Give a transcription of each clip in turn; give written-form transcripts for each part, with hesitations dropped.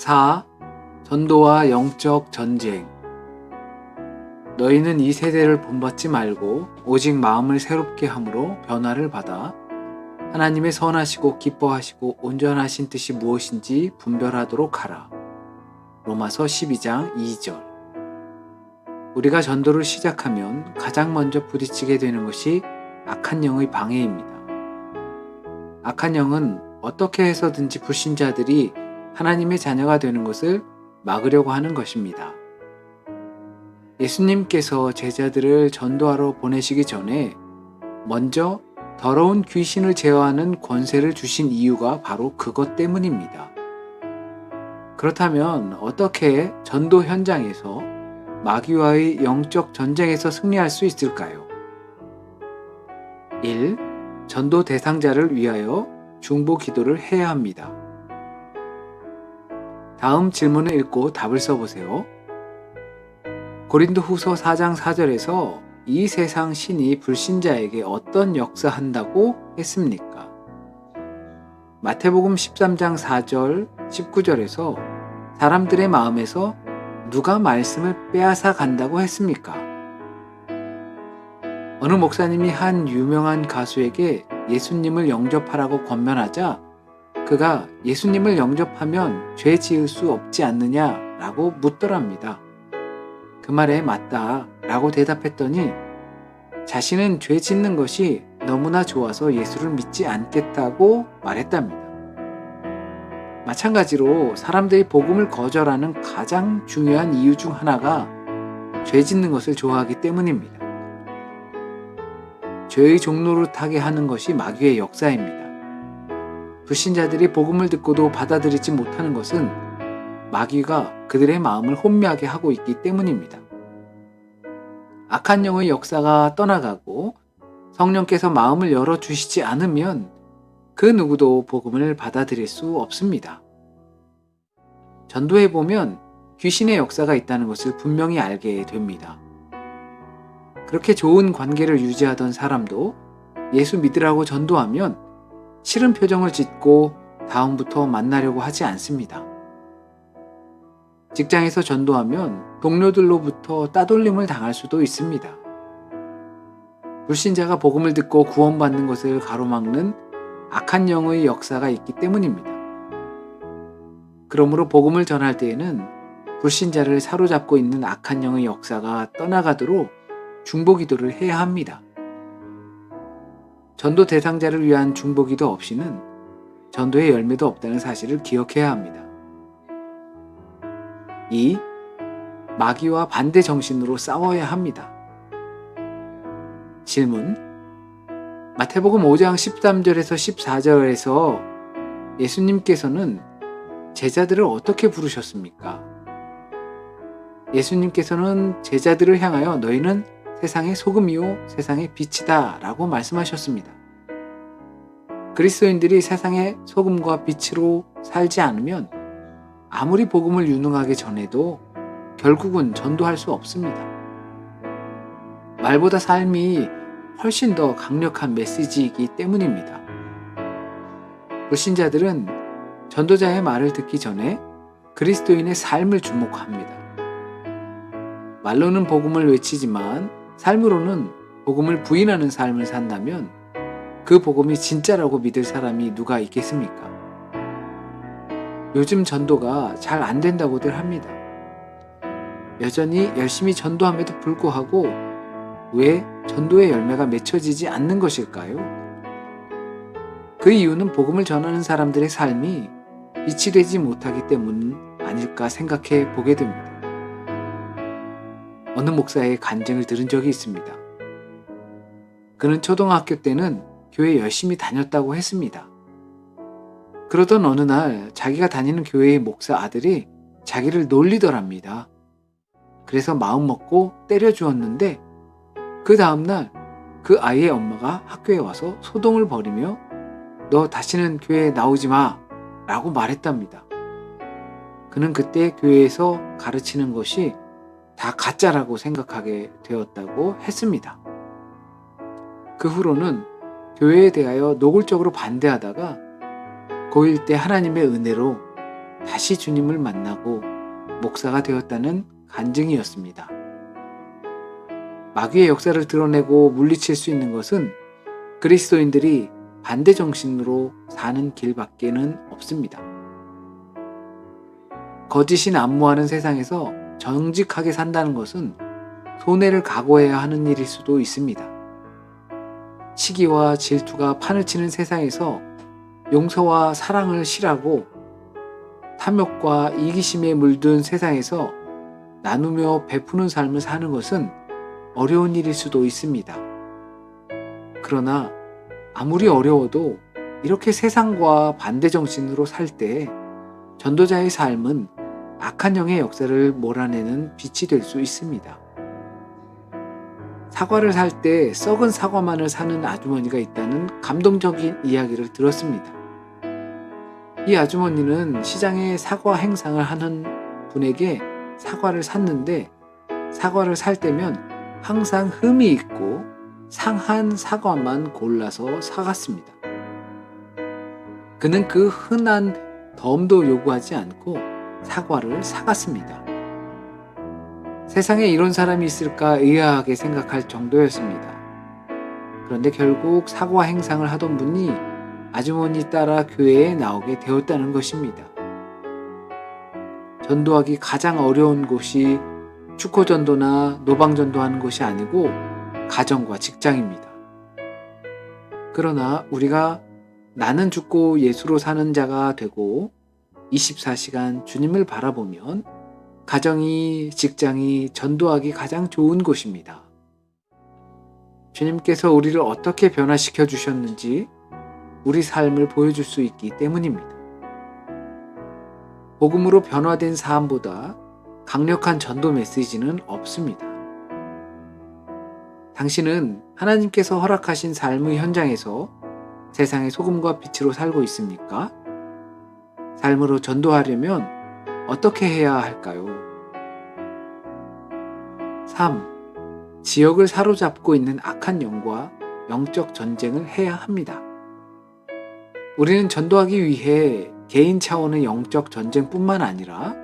4. 전도와 영적 전쟁. 너희는 이 세대를 본받지 말고 오직 마음을 새롭게 함으로 변화를 받아 하나님의 선하시고 기뻐하시고 온전하신 뜻이 무엇인지 분별하도록 하라. 로마서 12장 2절. 우리가 전도를 시작하면 가장 먼저 부딪히게 되는 것이 악한 영의 방해입니다. 악한 영은 어떻게 해서든지 불신자들이 하나님의 자녀가 되는 것을 막으려고 하는 것입니다. 예수님께서 제자들을 전도하러 보내시기 전에 먼저 더러운 귀신을 제어하는 권세를 주신 이유가 바로 그것 때문입니다. 그렇다면 어떻게 전도 현장에서 마귀와의 영적 전쟁에서 승리할 수 있을까요? 1. 전도 대상자를 위하여 중보 기도를 해야 합니다. 다음 질문을 읽고 답을 써보세요. 고린도후서 4장 4절에서 이 세상 신이 불신자에게 어떤 역사한다고 했습니까? 마태복음 13장 4절, 19절에서 사람들의 마음에서 누가 말씀을 빼앗아 간다고 했습니까? 어느 목사님이 한 유명한 가수에게 예수님을 영접하라고 권면하자 그가 예수님을 영접하면 죄 지을 수 없지 않느냐라고 묻더랍니다. 그 말에 맞다 라고 대답했더니 자신은 죄 짓는 것이 너무나 좋아서 예수를 믿지 않겠다고 말했답니다. 마찬가지로 사람들이 복음을 거절하는 가장 중요한 이유 중 하나가 죄 짓는 것을 좋아하기 때문입니다. 죄의 종로를 타게 하는 것이 마귀의 역사입니다. 불신자들이 복음을 듣고도 받아들이지 못하는 것은 마귀가 그들의 마음을 혼미하게 하고 있기 때문입니다. 악한 영의 역사가 떠나가고 성령께서 마음을 열어주시지 않으면 그 누구도 복음을 받아들일 수 없습니다. 전도해 보면 귀신의 역사가 있다는 것을 분명히 알게 됩니다. 그렇게 좋은 관계를 유지하던 사람도 예수 믿으라고 전도하면 싫은 표정을 짓고 다음부터 만나려고 하지 않습니다. 직장에서 전도하면 동료들로부터 따돌림을 당할 수도 있습니다. 불신자가 복음을 듣고 구원받는 것을 가로막는 악한 영의 역사가 있기 때문입니다. 그러므로 복음을 전할 때에는 불신자를 사로잡고 있는 악한 영의 역사가 떠나가도록 중보기도를 해야 합니다. 전도 대상자를 위한 중보기도 없이는 전도의 열매도 없다는 사실을 기억해야 합니다. 2. 마귀와 반대 정신으로 싸워야 합니다. 질문. 마태복음 5장 13절에서 14절에서 예수님께서는 제자들을 어떻게 부르셨습니까? 예수님께서는 제자들을 향하여 너희는 세상의 소금이요 세상의 빛이다 라고 말씀하셨습니다. 그리스도인들이 세상의 소금과 빛으로 살지 않으면 아무리 복음을 유능하게 전해도 결국은 전도할 수 없습니다. 말보다 삶이 훨씬 더 강력한 메시지이기 때문입니다. 불신자들은 전도자의 말을 듣기 전에 그리스도인의 삶을 주목합니다. 말로는 복음을 외치지만 삶으로는 복음을 부인하는 삶을 산다면 그 복음이 진짜라고 믿을 사람이 누가 있겠습니까? 요즘 전도가 잘 안 된다고들 합니다. 여전히 열심히 전도함에도 불구하고 왜 전도의 열매가 맺혀지지 않는 것일까요? 그 이유는 복음을 전하는 사람들의 삶이 빛이 되지 못하기 때문 아닐까 생각해 보게 됩니다. 어느 목사의 간증을 들은 적이 있습니다. 그는 초등학교 때는 교회 열심히 다녔다고 했습니다. 그러던 어느 날 자기가 다니는 교회의 목사 아들이 자기를 놀리더랍니다. 그래서 마음 먹고 때려주었는데 그 다음날 그 아이의 엄마가 학교에 와서 소동을 벌이며 너 다시는 교회에 나오지 마 라고 말했답니다. 그는 그때 교회에서 가르치는 것이 다 가짜라고 생각하게 되었다고 했습니다. 그 후로는 교회에 대하여 노골적으로 반대하다가 고1 때 하나님의 은혜로 다시 주님을 만나고 목사가 되었다는 간증이었습니다. 마귀의 역사를 드러내고 물리칠 수 있는 것은 그리스도인들이 반대 정신으로 사는 길밖에는 없습니다. 거짓이 난무하는 세상에서 정직하게 산다는 것은 손해를 각오해야 하는 일일 수도 있습니다. 시기와 질투가 판을 치는 세상에서 용서와 사랑을 실하고 탐욕과 이기심에 물든 세상에서 나누며 베푸는 삶을 사는 것은 어려운 일일 수도 있습니다. 그러나 아무리 어려워도 이렇게 세상과 반대 정신으로 살 때 전도자의 삶은 악한 영의 역사를 몰아내는 빛이 될 수 있습니다. 사과를 살 때 썩은 사과만을 사는 아주머니가 있다는 감동적인 이야기를 들었습니다. 이 아주머니는 시장에 사과 행상을 하는 분에게 사과를 샀는데 사과를 살 때면 항상 흠이 있고 상한 사과만 골라서 사갔습니다. 그는 그 흔한 덤도 요구하지 않고 사과를 사갔습니다. 세상에 이런 사람이 있을까 의아하게 생각할 정도였습니다. 그런데 결국 사과 행상을 하던 분이 아주머니 따라 교회에 나오게 되었다는 것입니다. 전도하기 가장 어려운 곳이 축호전도나 노방전도하는 곳이 아니고 가정과 직장입니다. 그러나 우리가 나는 죽고 예수로 사는 자가 되고 24시간 주님을 바라보면 가정이, 직장이 전도하기 가장 좋은 곳입니다. 주님께서 우리를 어떻게 변화시켜 주셨는지 우리 삶을 보여줄 수 있기 때문입니다. 복음으로 변화된 삶보다 강력한 전도 메시지는 없습니다. 당신은 하나님께서 허락하신 삶의 현장에서 세상의 소금과 빛으로 살고 있습니까? 삶으로 전도하려면 어떻게 해야 할까요? 3. 지역을 사로잡고 있는 악한 영과 영적 전쟁을 해야 합니다. 우리는 전도하기 위해 개인 차원의 영적 전쟁뿐만 아니라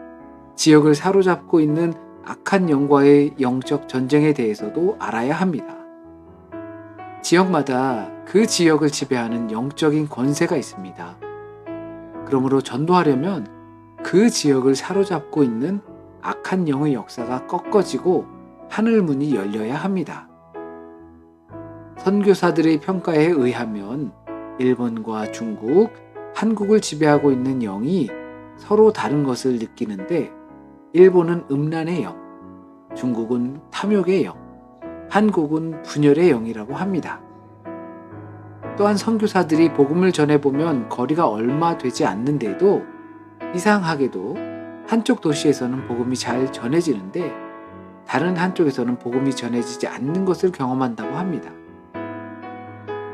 지역을 사로잡고 있는 악한 영과의 영적 전쟁에 대해서도 알아야 합니다. 지역마다 그 지역을 지배하는 영적인 권세가 있습니다. 그러므로 전도하려면 그 지역을 사로잡고 있는 악한 영의 역사가 꺾어지고 하늘 문이 열려야 합니다. 선교사들의 평가에 의하면 일본과 중국, 한국을 지배하고 있는 영이 서로 다른 것을 느끼는데 일본은 음란의 영, 중국은 탐욕의 영, 한국은 분열의 영이라고 합니다. 또한 선교사들이 복음을 전해보면 거리가 얼마 되지 않는데도 이상하게도 한쪽 도시에서는 복음이 잘 전해지는데 다른 한쪽에서는 복음이 전해지지 않는 것을 경험한다고 합니다.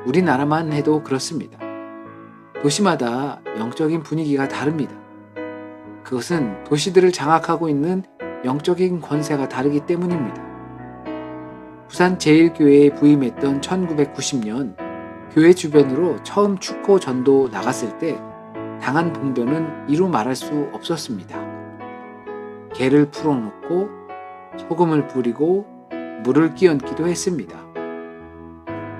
우리나라만 해도 그렇습니다. 도시마다 영적인 분위기가 다릅니다. 그것은 도시들을 장악하고 있는 영적인 권세가 다르기 때문입니다. 부산 제1교회에 부임했던 1990년 교회 주변으로 처음 축호 전도 나갔을 때 당한 봉변은 이루 말할 수 없었습니다. 개를 풀어놓고 소금을 뿌리고 물을 끼얹기도 했습니다.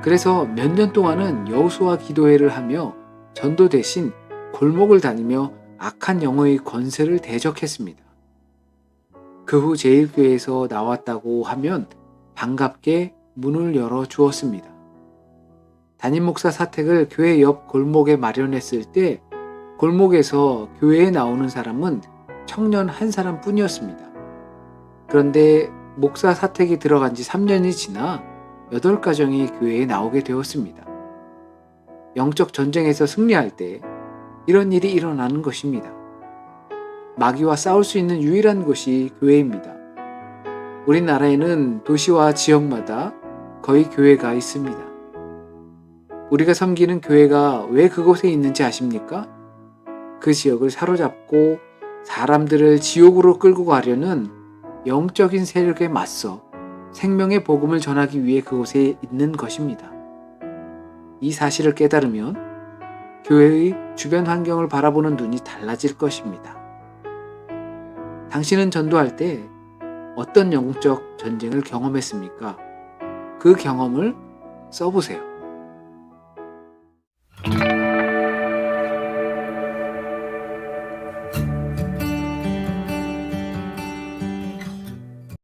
그래서 몇 년 동안은 여호수아 기도회를 하며 전도 대신 골목을 다니며 악한 영의 권세를 대적했습니다. 그 후 제1교회에서 나왔다고 하면 반갑게 문을 열어 주었습니다. 담임 목사 사택을 교회 옆 골목에 마련했을 때 골목에서 교회에 나오는 사람은 청년 한 사람 뿐이었습니다. 그런데 목사 사택이 들어간 지 3년이 지나 8가정이 교회에 나오게 되었습니다. 영적 전쟁에서 승리할 때 이런 일이 일어나는 것입니다. 마귀와 싸울 수 있는 유일한 곳이 교회입니다. 우리나라에는 도시와 지역마다 거의 교회가 있습니다. 우리가 섬기는 교회가 왜 그곳에 있는지 아십니까? 그 지역을 사로잡고 사람들을 지옥으로 끌고 가려는 영적인 세력에 맞서 생명의 복음을 전하기 위해 그곳에 있는 것입니다. 이 사실을 깨달으면 교회의 주변 환경을 바라보는 눈이 달라질 것입니다. 당신은 전도할 때 어떤 영적 전쟁을 경험했습니까? 그 경험을 써보세요.